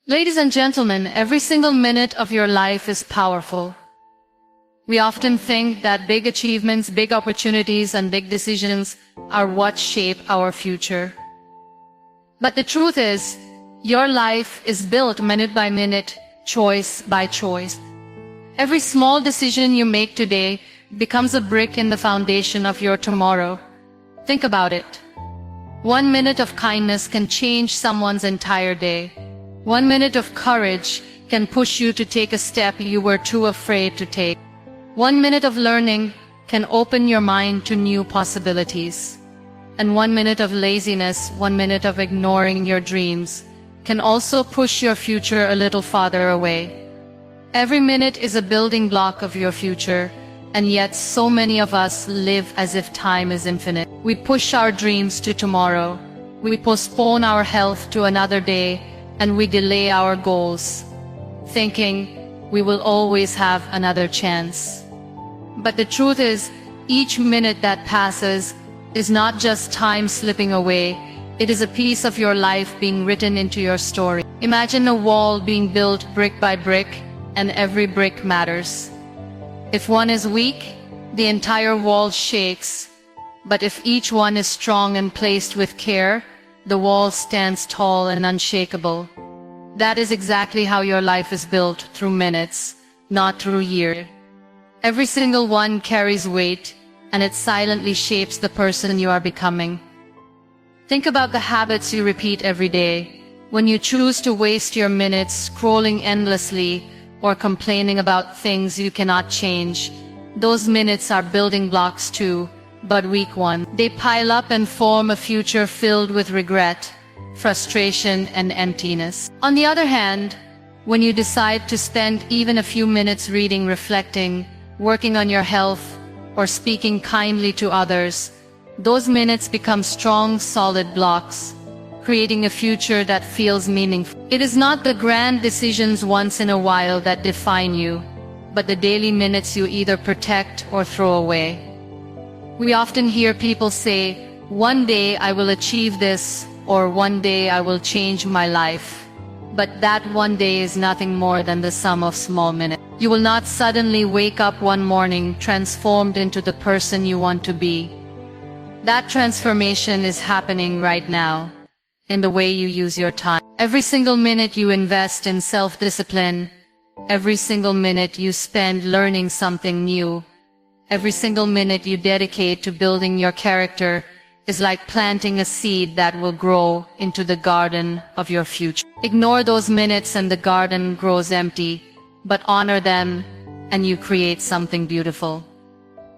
Ladies and gentlemen, every single minute of your life is powerful. We often think that big achievements, big opportunities, and big decisions are what shape our future. But the truth is, your life is built minute by minute, choice by choice. Every small decision you make today becomes a brick in the foundation of your tomorrow. Think about it. 1 minute of kindness can change someone's entire day. 1 minute of courage can push you to take a step you were too afraid to take. 1 minute of learning can open your mind to new possibilities. And 1 minute of laziness, 1 minute of ignoring your dreams, can also push your future a little farther away. Every minute is a building block of your future, and yet so many of us live as if time is infinite. We push our dreams to tomorrow. We postpone our health to another day, and we delay our goals, thinking we will always have another chance. But the truth is, each minute that passes is not just time slipping away, it is a piece of your life being written into your story. Imagine a wall being built brick by brick, and every brick matters. If one is weak, the entire wall shakes. But if each one is strong and placed with care, the wall stands tall and unshakable. That is exactly how your life is built, through minutes, not through years. Every single one carries weight, and it silently shapes the person you are becoming. Think about the habits you repeat every day. When you choose to waste your minutes scrolling endlessly or complaining about things you cannot change, those minutes are building blocks too, but weak ones. They pile up and form a future filled with regret, frustration, and emptiness. On the other hand, when you decide to spend even a few minutes reading, reflecting, working on your health, or speaking kindly to others, those minutes become strong, solid blocks, creating a future that feels meaningful. It is not the grand decisions once in a while that define you, but the daily minutes you either protect or throw away. We often hear people say, "One day I will achieve this," or "One day I will change my life." But that one day is nothing more than the sum of small minutes. You will not suddenly wake up one morning transformed into the person you want to be. That transformation is happening right now, in the way you use your time. Every single minute you invest in self-discipline, every single minute you spend learning something new, every single minute you dedicate to building your character is like planting a seed that will grow into the garden of your future. Ignore those minutes and the garden grows empty, but honor them and you create something beautiful.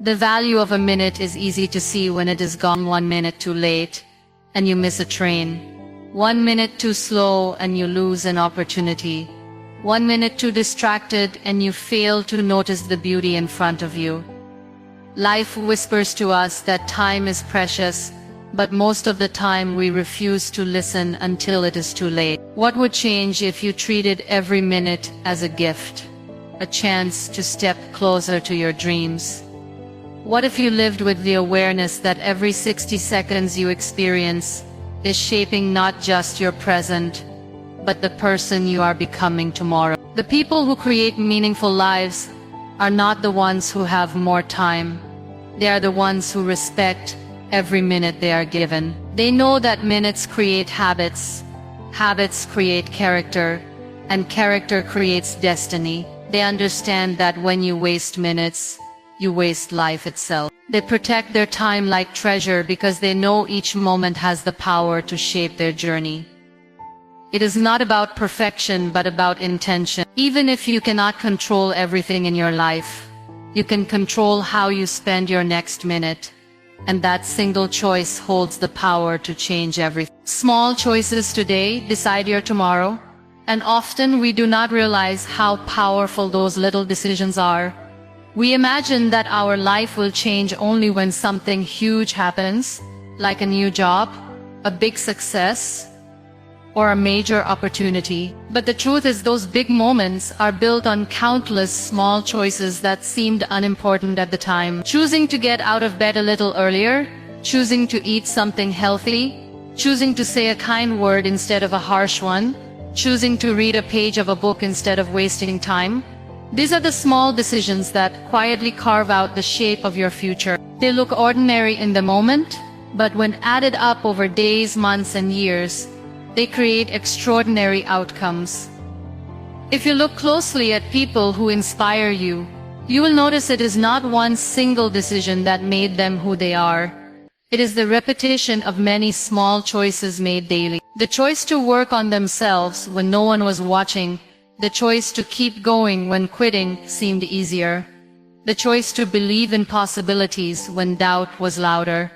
The value of a minute is easy to see when it is gone. 1 minute too late and you miss a train. 1 minute too slow and you lose an opportunity. 1 minute too distracted and you fail to notice the beauty in front of you. Life whispers to us that time is precious, but most of the time we refuse to listen until it is too late. What would change if you treated every minute as a gift, a chance to step closer to your dreams? What if you lived with the awareness that every 60 seconds you experience is shaping not just your present, but the person you are becoming tomorrow? The people who create meaningful lives are not the ones who have more time. They are the ones who respect every minute they are given. They know that minutes create habits, habits create character, and character creates destiny. They understand that when you waste minutes, you waste life itself. They protect their time like treasure because they know each moment has the power to shape their journey. It is not about perfection but about intention. Even if you cannot control everything in your life, you can control how you spend your next minute. And that single choice holds the power to change everything. Small choices today decide your tomorrow, and often we do not realize how powerful those little decisions are. We imagine that our life will change only when something huge happens, like a new job, a big success, or a major opportunity. But the truth is, those big moments are built on countless small choices that seemed unimportant at the time. Choosing to get out of bed a little earlier, choosing to eat something healthy, choosing to say a kind word instead of a harsh one, choosing to read a page of a book instead of wasting time. These are the small decisions that quietly carve out the shape of your future. They look ordinary in the moment, but when added up over days, months, and years, they create extraordinary outcomes. If you look closely at people who inspire you, you will notice it is not one single decision that made them who they are. It is the repetition of many small choices made daily. The choice to work on themselves when no one was watching, the choice to keep going when quitting seemed easier, the choice to believe in possibilities when doubt was louder.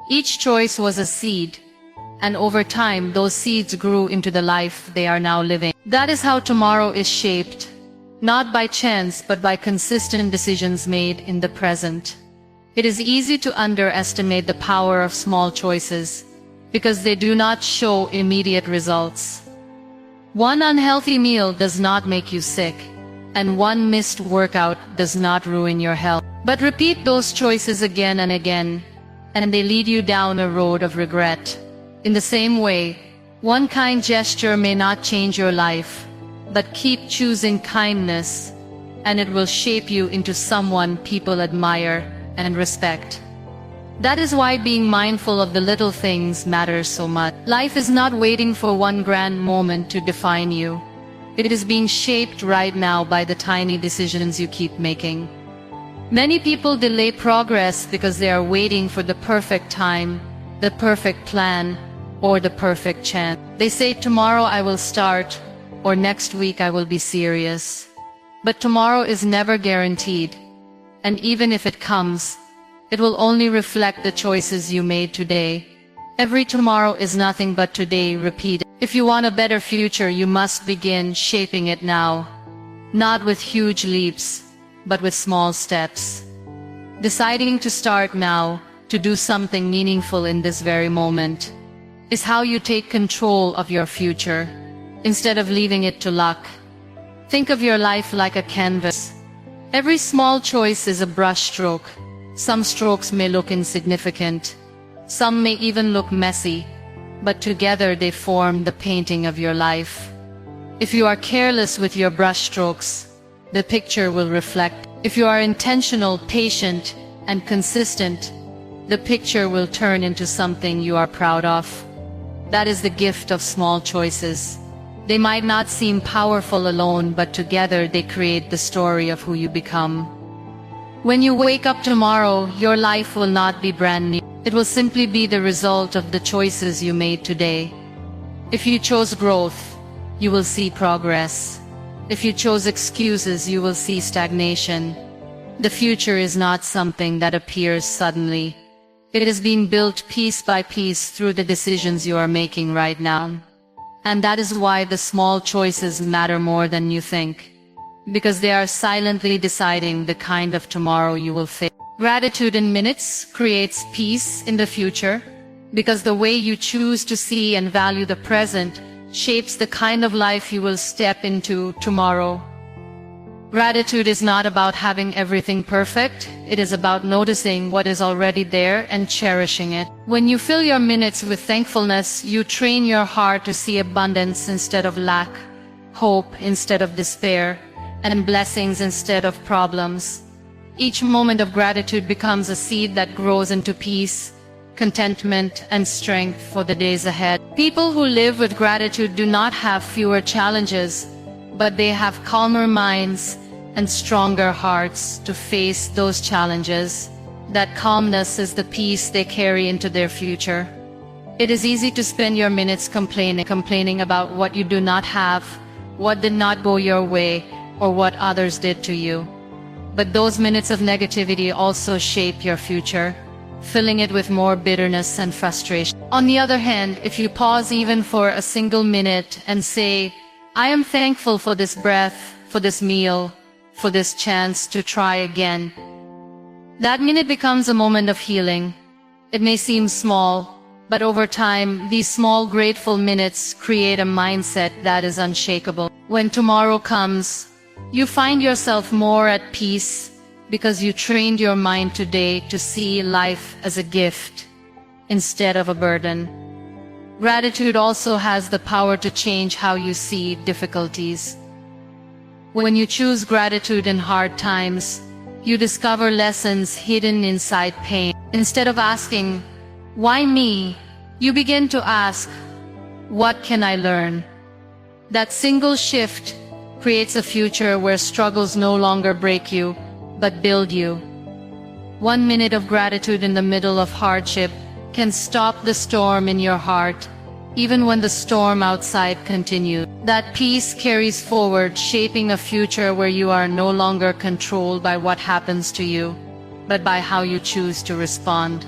Each choice was a seed, and over time those seeds grew into the life they are now living. That is how tomorrow is shaped, not by chance but by consistent decisions made in the present. It is easy to underestimate the power of small choices, because they do not show immediate results. One unhealthy meal does not make you sick, and one missed workout does not ruin your health. But repeat those choices again and again, and they lead you down a road of regret. In the same way, one kind gesture may not change your life, but keep choosing kindness, and it will shape you into someone people admire and respect. That is why being mindful of the little things matters so much. Life is not waiting for one grand moment to define you. It is being shaped right now by the tiny decisions you keep making. Many people delay progress because they are waiting for the perfect time, the perfect plan, or the perfect chance. They say, tomorrow I will start, or next week I will be serious. But tomorrow is never guaranteed, and even if it comes, it will only reflect the choices you made today. Every tomorrow is nothing but today repeated. If you want a better future, you must begin shaping it now. Not with huge leaps, but with small steps. Deciding to start now, to do something meaningful in this very moment, is how you take control of your future, instead of leaving it to luck. Think of your life like a canvas. Every small choice is a brushstroke. Some strokes may look insignificant, some may even look messy, but together they form the painting of your life. If you are careless with your brushstrokes, the picture will reflect. If you are intentional, patient, and consistent, the picture will turn into something you are proud of. That is the gift of small choices. They might not seem powerful alone, but together they create the story of who you become. When you wake up tomorrow, your life will not be brand new. It will simply be the result of the choices you made today. If you chose growth, you will see progress. If you chose excuses, you will see stagnation. The future is not something that appears suddenly. It is being built piece by piece through the decisions you are making right now. And that is why the small choices matter more than you think, because they are silently deciding the kind of tomorrow you will face. Gratitude in minutes creates peace in the future, because the way you choose to see and value the present shapes the kind of life you will step into tomorrow. Gratitude is not about having everything perfect, it is about noticing what is already there and cherishing it. When you fill your minutes with thankfulness, you train your heart to see abundance instead of lack, hope instead of despair, and blessings instead of problems. Each moment of gratitude becomes a seed that grows into peace, contentment, and strength for the days ahead. People who live with gratitude do not have fewer challenges, but they have calmer minds and stronger hearts to face those challenges. That calmness is the peace they carry into their future. It is easy to spend your minutes complaining about what you do not have, what did not go your way, or what others did to you. But those minutes of negativity also shape your future, filling it with more bitterness and frustration. On the other hand, if you pause even for a single minute and say, I am thankful for this breath, for this meal, for this chance to try again, that minute becomes a moment of healing. It may seem small, but over time, these small grateful minutes create a mindset that is unshakable. When tomorrow comes, you find yourself more at peace because you trained your mind today to see life as a gift instead of a burden. Gratitude also has the power to change how you see difficulties. When you choose gratitude in hard times, you discover lessons hidden inside pain. Instead of asking, "Why me?" you begin to ask, "What can I learn?" That single shift creates a future where struggles no longer break you, but build you. 1 minute of gratitude in the middle of hardship can stop the storm in your heart, even when the storm outside continues. That peace carries forward, shaping a future where you are no longer controlled by what happens to you, but by how you choose to respond.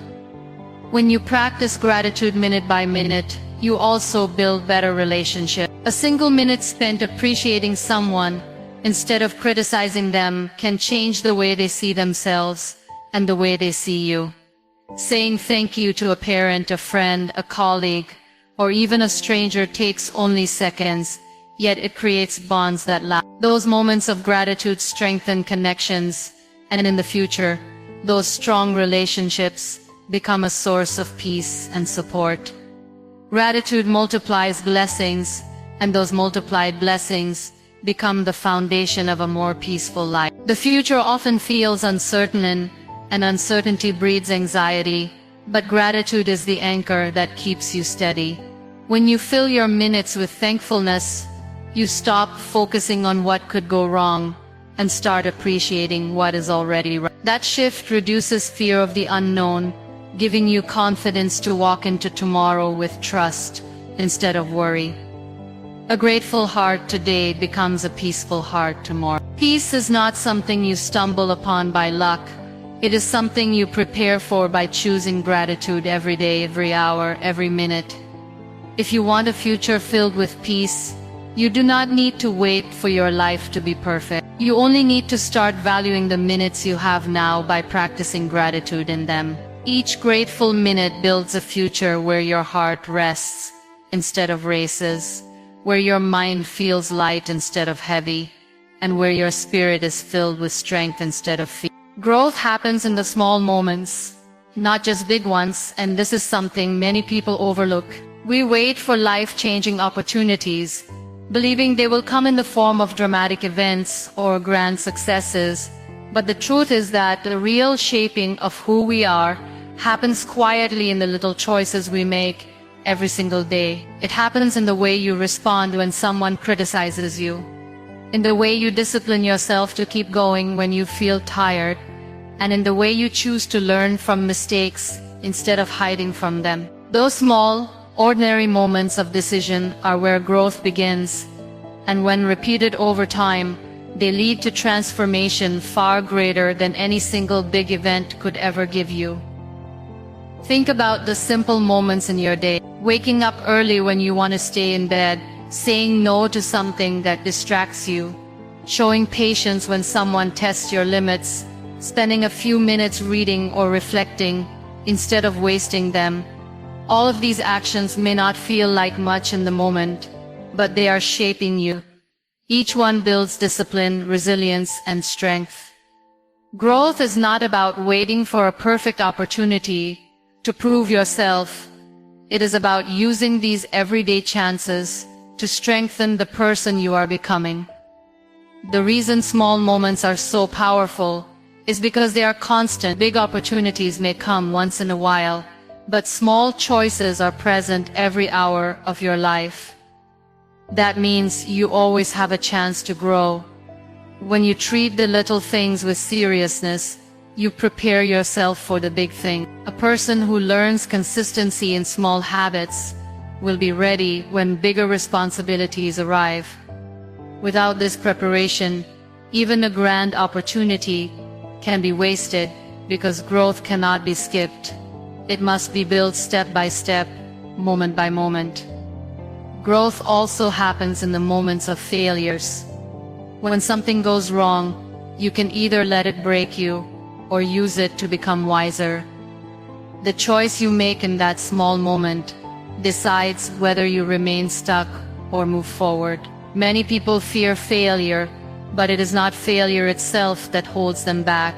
When you practice gratitude minute by minute, you also build better relationships. A single minute spent appreciating someone instead of criticizing them can change the way they see themselves and the way they see you. Saying thank you to a parent, a friend, a colleague, or even a stranger takes only seconds, yet it creates bonds that last. Those moments of gratitude strengthen connections, and in the future, those strong relationships become a source of peace and support. Gratitude multiplies blessings, and those multiplied blessings become the foundation of a more peaceful life. The future often feels uncertain, and uncertainty breeds anxiety, but gratitude is the anchor that keeps you steady. When you fill your minutes with thankfulness, you stop focusing on what could go wrong and start appreciating what is already right. That shift reduces fear of the unknown, giving you confidence to walk into tomorrow with trust instead of worry. A grateful heart today becomes a peaceful heart tomorrow. Peace is not something you stumble upon by luck. It is something you prepare for by choosing gratitude every day, every hour, every minute. If you want a future filled with peace, you do not need to wait for your life to be perfect. You only need to start valuing the minutes you have now by practicing gratitude in them. Each grateful minute builds a future where your heart rests instead of races, where your mind feels light instead of heavy, and where your spirit is filled with strength instead of fear. Growth happens in the small moments, not just big ones, and this is something many people overlook. We wait for life-changing opportunities, believing they will come in the form of dramatic events or grand successes, but the truth is that the real shaping of who we are happens quietly in the little choices we make every single day. It happens in the way you respond when someone criticizes you, in the way you discipline yourself to keep going when you feel tired, and in the way you choose to learn from mistakes instead of hiding from them. Those small, ordinary moments of decision are where growth begins, and when repeated over time, they lead to transformation far greater than any single big event could ever give you. Think about the simple moments in your day. Waking up early when you want to stay in bed, saying no to something that distracts you, showing patience when someone tests your limits, spending a few minutes reading or reflecting instead of wasting them. All of these actions may not feel like much in the moment, but they are shaping you. Each one builds discipline, resilience, and strength. Growth is not about waiting for a perfect opportunity to prove yourself. It is about using these everyday chances to strengthen the person you are becoming. The reason small moments are so powerful is because they are constant. Big opportunities may come once in a while, but small choices are present every hour of your life. That means you always have a chance to grow. When you treat the little things with seriousness, you prepare yourself for the big thing. A person who learns consistency in small habits will be ready when bigger responsibilities arrive. Without this preparation, even a grand opportunity can be wasted, because growth cannot be skipped. It must be built step by step, moment by moment. Growth also happens in the moments of failures. When something goes wrong, you can either let it break you or use it to become wiser. The choice you make in that small moment decides whether you remain stuck or move forward. Many people fear failure, but it is not failure itself that holds them back.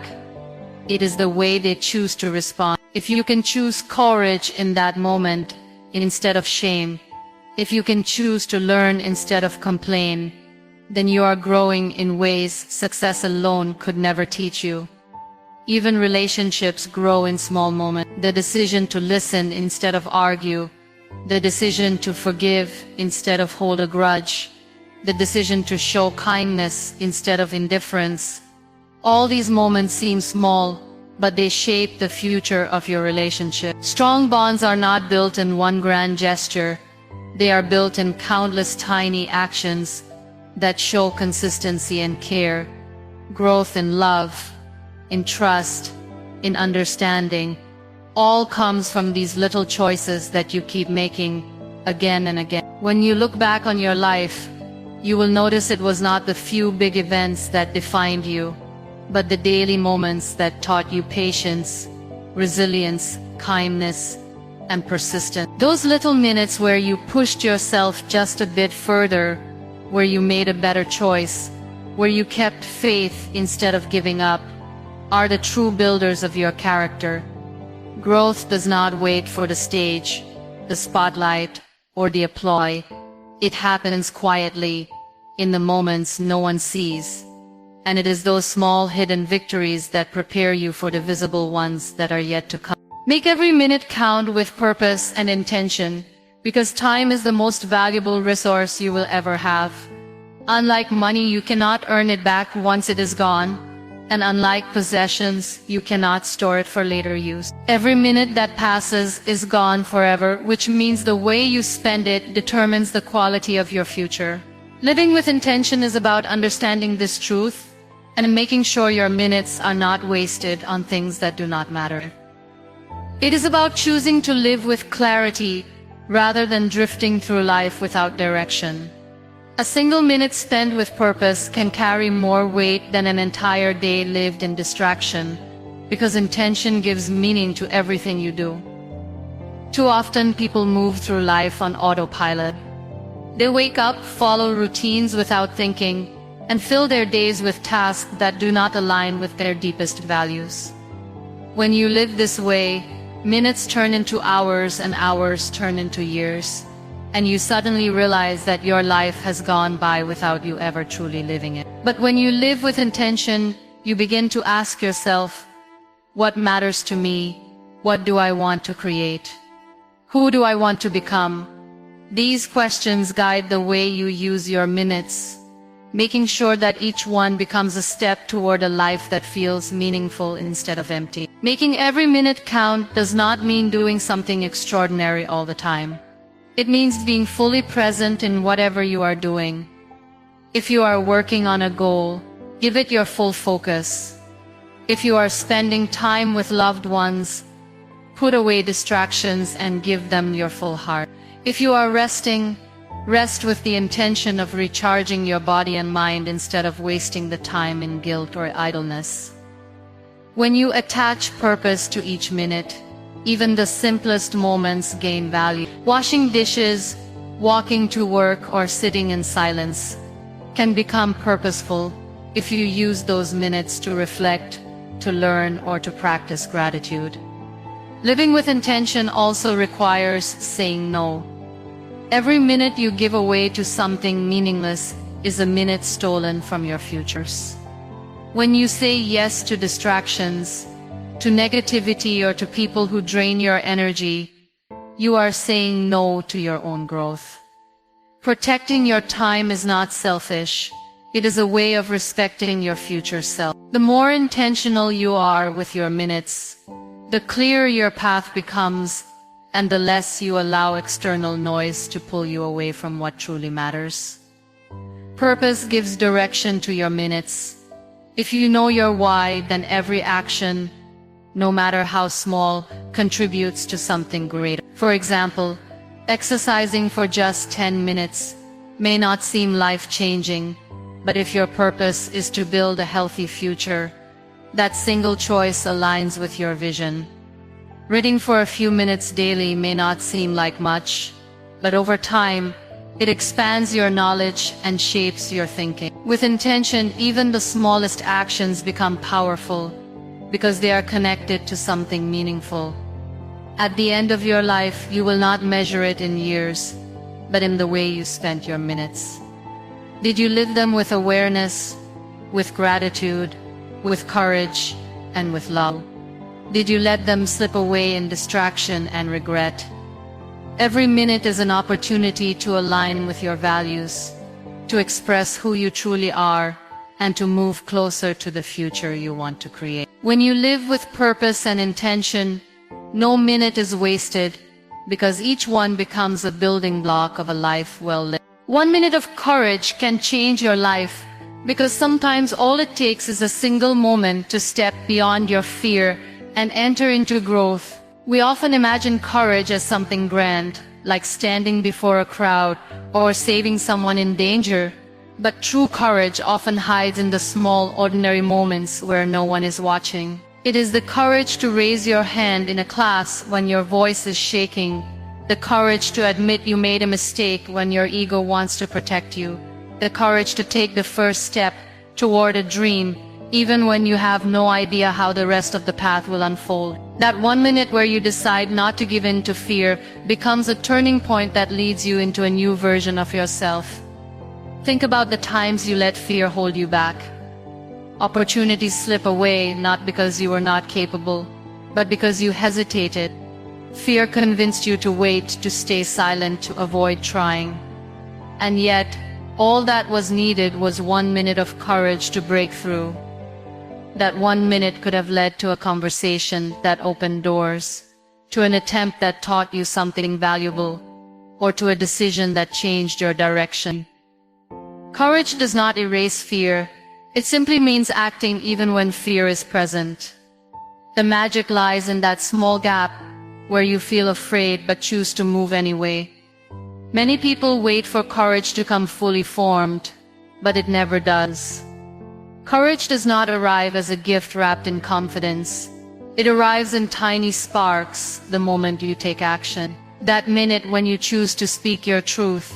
It is the way they choose to respond. If you can choose courage in that moment, instead of shame, if you can choose to learn instead of complain, then you are growing in ways success alone could never teach you. Even relationships grow in small moments. The decision to listen instead of argue, the decision to forgive instead of hold a grudge, the decision to show kindness instead of indifference. All these moments seem small, but they shape the future of your relationship. Strong bonds are not built in one grand gesture. They are built in countless tiny actions that show consistency and care, growth in love, in trust, in understanding. All comes from these little choices that you keep making again and again. When you look back on your life, you will notice it was not the few big events that defined you, but the daily moments that taught you patience, resilience, kindness, and persistence. Those little minutes where you pushed yourself just a bit further, where you made a better choice, where you kept faith instead of giving up, are the true builders of your character. Growth does not wait for the stage, the spotlight, or the applause. It happens quietly, in the moments no one sees. And it is those small hidden victories that prepare you for the visible ones that are yet to come. Make every minute count with purpose and intention, because time is the most valuable resource you will ever have. Unlike money, you cannot earn it back once it is gone, and unlike possessions, you cannot store it for later use. Every minute that passes is gone forever, which means the way you spend it determines the quality of your future. Living with intention is about understanding this truth and making sure your minutes are not wasted on things that do not matter. It is about choosing to live with clarity rather than drifting through life without direction. A single minute spent with purpose can carry more weight than an entire day lived in distraction, because intention gives meaning to everything you do. Too often people move through life on autopilot. They wake up, follow routines without thinking, and fill their days with tasks that do not align with their deepest values. When you live this way, minutes turn into hours and hours turn into years, and you suddenly realize that your life has gone by without you ever truly living it. But when you live with intention, you begin to ask yourself, what matters to me? What do I want to create? Who do I want to become? These questions guide the way you use your minutes, making sure that each one becomes a step toward a life that feels meaningful instead of empty. Making every minute count does not mean doing something extraordinary all the time. It means being fully present in whatever you are doing. If you are working on a goal, give it your full focus. If you are spending time with loved ones, put away distractions and give them your full heart. If you are resting, rest with the intention of recharging your body and mind instead of wasting the time in guilt or idleness. When you attach purpose to each minute, even the simplest moments gain value. Washing dishes, walking to work, or sitting in silence can become purposeful if you use those minutes to reflect, to learn, or to practice gratitude. Living with intention also requires saying no. Every minute you give away to something meaningless is a minute stolen from your futures. When you say yes to distractions, to negativity, or to people who drain your energy, you are saying no to your own growth. Protecting your time is not selfish. It is a way of respecting your future self. The more intentional you are with your minutes, the clearer your path becomes, and the less you allow external noise to pull you away from what truly matters. Purpose gives direction to your minutes. If you know your why, then every action, no matter how small, contributes to something greater. For example, exercising for just 10 minutes may not seem life-changing, but if your purpose is to build a healthy future, that single choice aligns with your vision. Reading for a few minutes daily may not seem like much, but over time, it expands your knowledge and shapes your thinking. With intention, even the smallest actions become powerful, because they are connected to something meaningful. At the end of your life, you will not measure it in years, but in the way you spent your minutes. Did you live them with awareness, with gratitude, with courage, and with love? Did you let them slip away in distraction and regret? Every minute is an opportunity to align with your values, to express who you truly are, and to move closer to the future you want to create. When you live with purpose and intention, no minute is wasted, because each one becomes a building block of a life well lived. 1 minute of courage can change your life, because sometimes all it takes is a single moment to step beyond your fear and enter into growth. We often imagine courage as something grand, like standing before a crowd or saving someone in danger. But true courage often hides in the small, ordinary moments where no one is watching. It is the courage to raise your hand in a class when your voice is shaking, the courage to admit you made a mistake when your ego wants to protect you, the courage to take the first step toward a dream, even when you have no idea how the rest of the path will unfold. That 1 minute where you decide not to give in to fear becomes a turning point that leads you into a new version of yourself. Think about the times you let fear hold you back. Opportunities slip away not because you were not capable, but because you hesitated. Fear convinced you to wait, to stay silent, to avoid trying. And yet, all that was needed was 1 minute of courage to break through. That 1 minute could have led to a conversation that opened doors, to an attempt that taught you something valuable, or to a decision that changed your direction. Courage does not erase fear. It simply means acting even when fear is present. The magic lies in that small gap where you feel afraid but choose to move anyway. Many people wait for courage to come fully formed, but it never does. Courage does not arrive as a gift wrapped in confidence. It arrives in tiny sparks the moment you take action. That minute when you choose to speak your truth.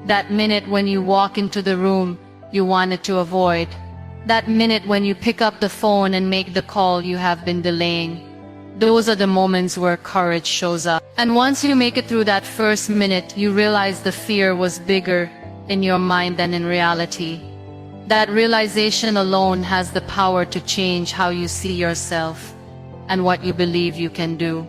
That minute when you walk into the room you wanted to avoid. That minute when you pick up the phone and make the call you have been delaying. Those are the moments where courage shows up. And once you make it through that first minute, you realize the fear was bigger in your mind than in reality. That realization alone has the power to change how you see yourself and what you believe you can do.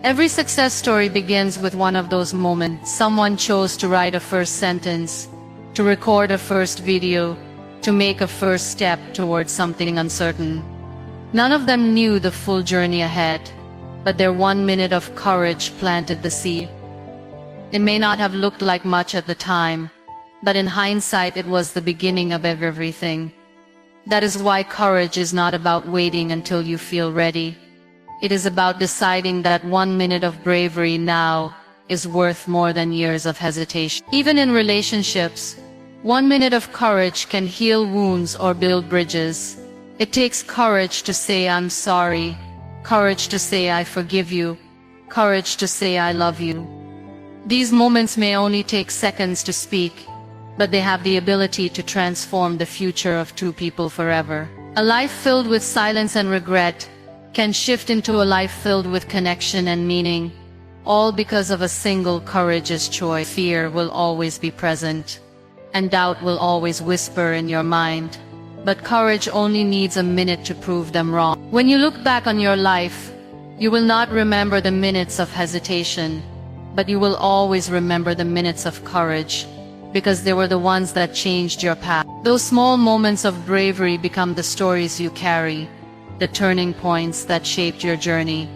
Every success story begins with one of those moments. Someone chose to write a first sentence, to record a first video, to make a first step towards something uncertain. None of them knew the full journey ahead, but their 1 minute of courage planted the seed. It may not have looked like much at the time, but in hindsight it was the beginning of everything. That is why courage is not about waiting until you feel ready. It is about deciding that 1 minute of bravery now is worth more than years of hesitation. Even in relationships, 1 minute of courage can heal wounds or build bridges. It takes courage to say I'm sorry, courage to say I forgive you, courage to say I love you. These moments may only take seconds to speak, but they have the ability to transform the future of two people forever. A life filled with silence and regret can shift into a life filled with connection and meaning, all because of a single courageous choice. Fear will always be present, and doubt will always whisper in your mind, but courage only needs a minute to prove them wrong. When you look back on your life, you will not remember the minutes of hesitation, but you will always remember the minutes of courage, because they were the ones that changed your path. Those small moments of bravery become the stories you carry, the turning points that shaped your journey,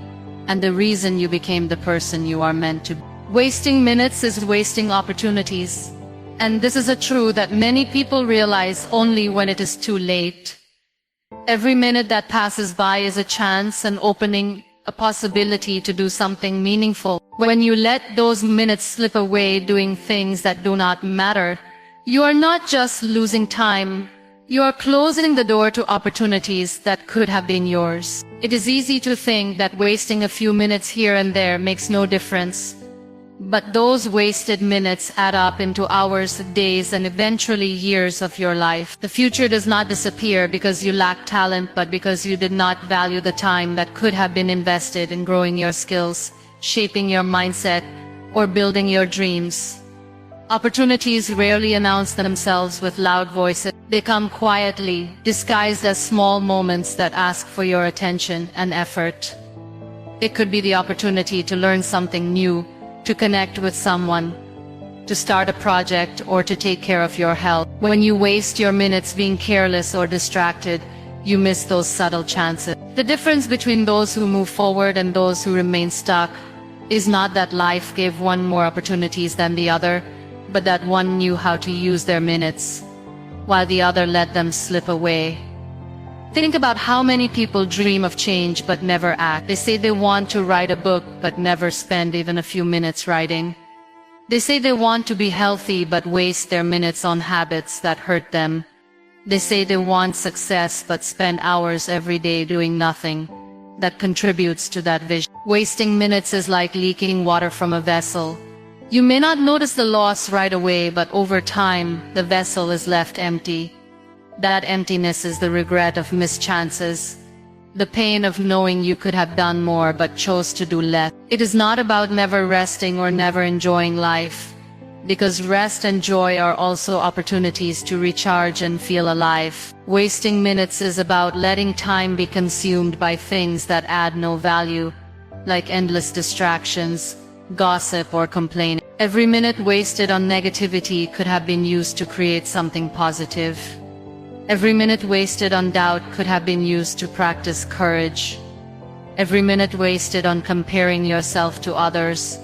and the reason you became the person you are meant to be. Wasting minutes is wasting opportunities. And this is a truth that many people realize only when it is too late. Every minute that passes by is a chance, an opening, a possibility to do something meaningful. When you let those minutes slip away doing things that do not matter, you are not just losing time, you are closing the door to opportunities that could have been yours. It is easy to think that wasting a few minutes here and there makes no difference. But those wasted minutes add up into hours, days, and eventually years of your life. The future does not disappear because you lack talent, but because you did not value the time that could have been invested in growing your skills, shaping your mindset, or building your dreams. Opportunities rarely announce themselves with loud voices. They come quietly, disguised as small moments that ask for your attention and effort. It could be the opportunity to learn something new, to connect with someone, to start a project, or to take care of your health. When you waste your minutes being careless or distracted, you miss those subtle chances. The difference between those who move forward and those who remain stuck is not that life gave one more opportunities than the other, but that one knew how to use their minutes, while the other let them slip away. Think about how many people dream of change but never act. They say they want to write a book but never spend even a few minutes writing. They say they want to be healthy but waste their minutes on habits that hurt them. They say they want success but spend hours every day doing nothing that contributes to that vision. Wasting minutes is like leaking water from a vessel. You may not notice the loss right away, but over time, the vessel is left empty. That emptiness is the regret of missed chances, the pain of knowing you could have done more but chose to do less. It is not about never resting or never enjoying life, because rest and joy are also opportunities to recharge and feel alive. Wasting minutes is about letting time be consumed by things that add no value, like endless distractions, gossip, or complaining. Every minute wasted on negativity could have been used to create something positive. Every minute wasted on doubt could have been used to practice courage. Every minute wasted on comparing yourself to others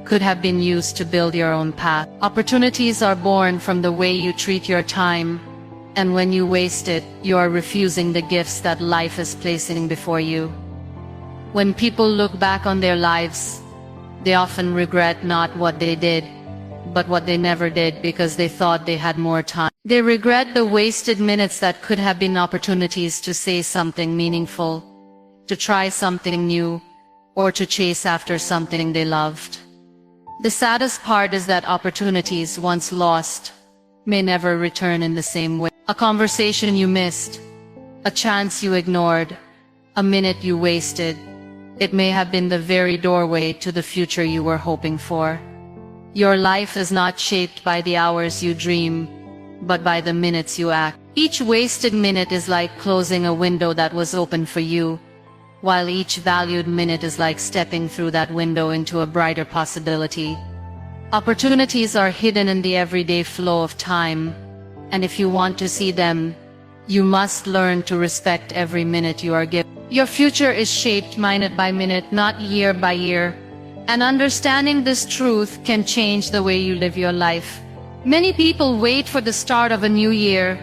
could have been used to build your own path. Opportunities are born from the way you treat your time, and when you waste it, you are refusing the gifts that life is placing before you. When people look back on their lives, they often regret not what they did, but what they never did because they thought they had more time. They regret the wasted minutes that could have been opportunities to say something meaningful, to try something new, or to chase after something they loved. The saddest part is that opportunities once lost may never return in the same way. A conversation you missed, a chance you ignored, a minute you wasted, it may have been the very doorway to the future you were hoping for. Your life is not shaped by the hours you dream, but by the minutes you act. Each wasted minute is like closing a window that was open for you, while each valued minute is like stepping through that window into a brighter possibility. Opportunities are hidden in the everyday flow of time, and if you want to see them, you must learn to respect every minute you are given. Your future is shaped minute by minute, not year by year, and understanding this truth can change the way you live your life. Many people wait for the start of a new year,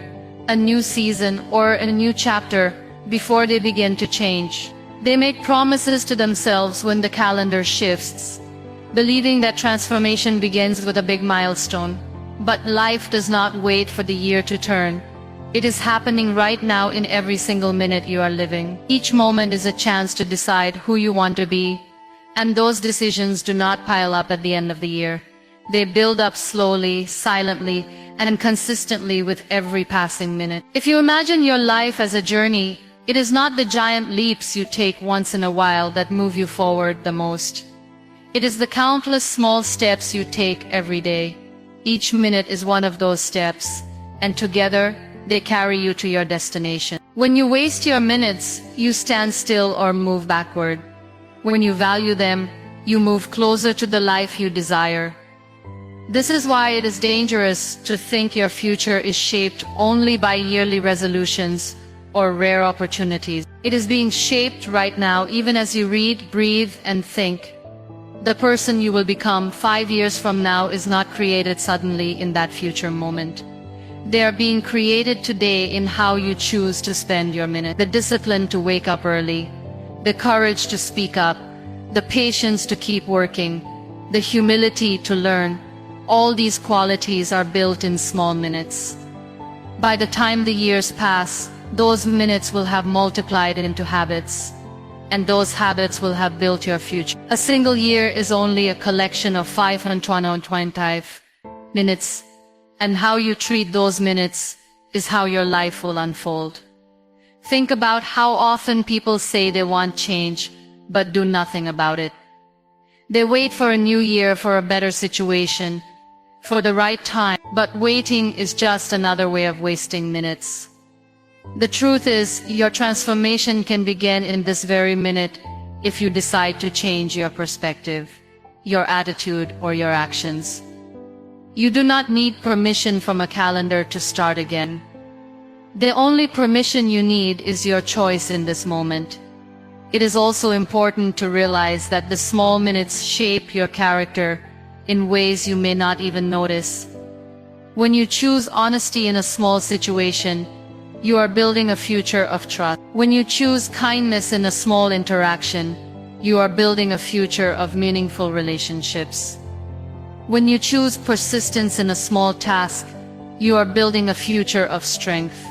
a new season, or a new chapter before they begin to change. They make promises to themselves when the calendar shifts, believing that transformation begins with a big milestone. But life does not wait for the year to turn. It is happening right now in every single minute you are living. Each moment is a chance to decide who you want to be, and those decisions do not pile up at the end of the year. They build up slowly, silently, and consistently with every passing minute. If you imagine your life as a journey, it is not the giant leaps you take once in a while that move you forward the most. It is the countless small steps you take every day. Each minute is one of those steps, and together, they carry you to your destination. When you waste your minutes, you stand still or move backward. When you value them, you move closer to the life you desire. This is why it is dangerous to think your future is shaped only by yearly resolutions or rare opportunities. It is being shaped right now, even as you read, breathe, and think. The person you will become 5 years from now is not created suddenly in that future moment. They are being created today in how you choose to spend your minute. The discipline to wake up early, the courage to speak up, the patience to keep working, the humility to learn. All these qualities are built in small minutes. By the time the years pass, those minutes will have multiplied into habits, and those habits will have built your future. A single year is only a collection of 525 minutes, and how you treat those minutes is how your life will unfold. Think about how often people say they want change, but do nothing about it. They wait for a new year, for a better situation, for the right time, but waiting is just another way of wasting minutes. The truth is, your transformation can begin in this very minute if you decide to change your perspective, your attitude, or your actions. You do not need permission from a calendar to start again. The only permission you need is your choice in this moment. It is also important to realize that the small minutes shape your character in ways you may not even notice. When you choose honesty in a small situation, you are building a future of trust. When you choose kindness in a small interaction, you are building a future of meaningful relationships. When you choose persistence in a small task, you are building a future of strength.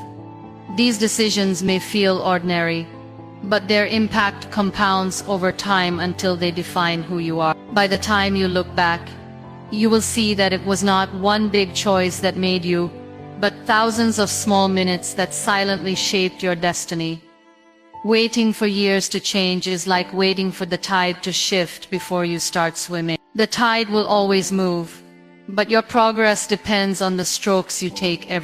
These decisions may feel ordinary, but their impact compounds over time until they define who you are. By the time you look back, you will see that it was not one big choice that made you, but thousands of small minutes that silently shaped your destiny. Waiting for years to change is like waiting for the tide to shift before you start swimming. The tide will always move, but your progress depends on the strokes you take every